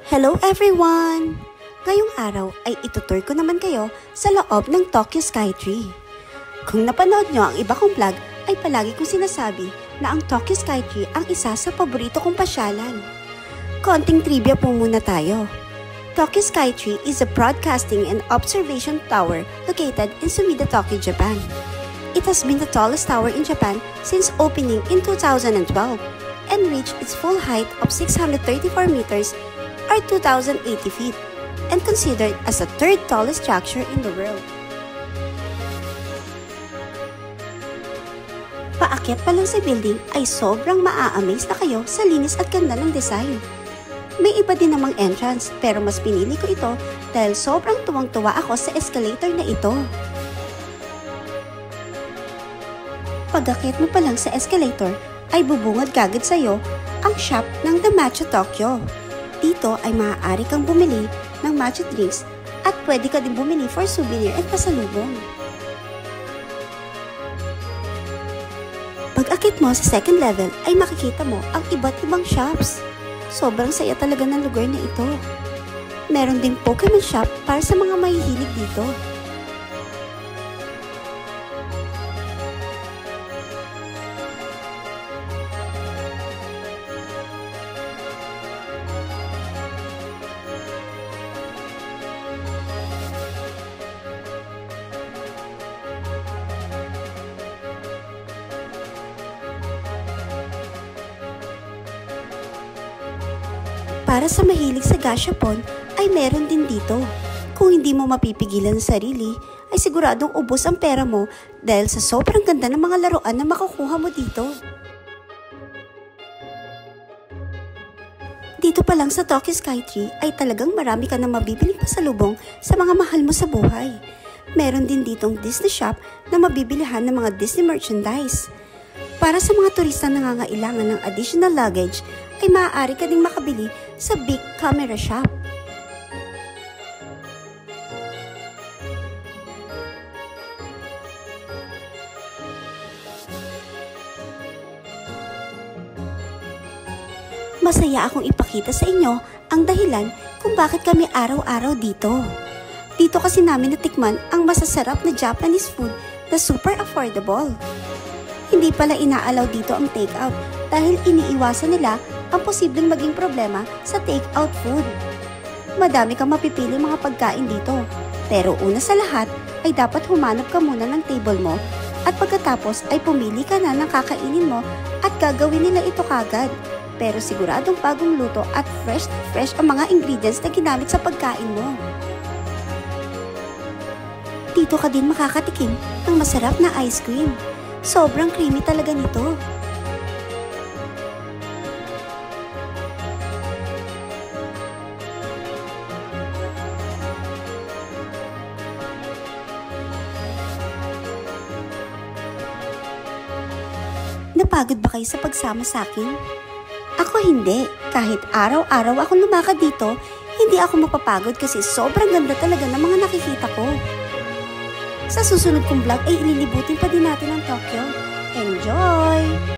Hello everyone! Ngayong araw ay itutur ko naman kayo sa loob ng Tokyo Skytree. Kung napanood nyo ang iba kong vlog ay palagi kong sinasabi na ang Tokyo Skytree ang isa sa paborito kong pasyalan. Konting trivia po muna tayo. Tokyo Skytree is a broadcasting and observation tower located in Sumida, Tokyo, Japan. It has been the tallest tower in Japan since opening in 2012 and reached its full height of 634 meters or 2,080 feet and considered as the third tallest structure in the world. Paakyat pa lang sa building ay sobrang maa-amaze na kayo sa linis at ganda ng design. May iba din namang entrance pero mas pinili ko ito dahil sobrang tuwang-tuwa ako sa escalator na ito. Pag-akyat mo pa lang sa escalator ay bubungad kagad sa iyo ang shop ng The Matcha Tokyo. Dito ay maaari kang bumili ng matcha drinks at pwede ka din bumili for souvenir at pasalubong. Pag-akit mo sa second level ay makikita mo ang iba't ibang shops. Sobrang saya talaga ng lugar na ito. Meron ding Pokemon shop para sa mga mahihilig dito. Para sa mahilig sa gashapon ay meron din dito. Kung hindi mo mapipigilan sa sarili, ay siguradong ubos ang pera mo dahil sa sobrang ganda ng mga laruan na makukuha mo dito. Dito pa lang sa Tokyo Skytree ay talagang marami ka na mabibiling pasalubong sa mga mahal mo sa buhay. Meron din ditong Disney shop na mabibilihan ng mga Disney merchandise. Para sa mga turista na nangangailangan ng additional luggage, ay maaari ka ding makabili sa Big Camera Shop. Masaya akong ipakita sa inyo ang dahilan kung bakit kami araw-araw dito. Dito kasi namin natikman ang masasarap na Japanese food na super affordable. Hindi pala inaalaw dito ang takeout dahil iniiwasan nila ang posibleng maging problema sa take-out food. Madami kang mapipili mga pagkain dito, pero una sa lahat ay dapat humanap ka muna ng table mo at pagkatapos ay pumili ka na ng kakainin mo at gagawin nila ito kagad. Pero siguradong bagong luto at fresh ang mga ingredients na ginamit sa pagkain mo. Dito ka din makakatikim ng masarap na ice cream. Sobrang creamy talaga nito. Napagod ba kayo sa pagsama sa akin? Ako hindi. Kahit araw-araw ako lumakad dito, hindi ako mapapagod kasi sobrang ganda talaga ng mga nakikita ko. Sa susunod kong vlog ay ililibutin pa din natin ang Tokyo. Enjoy!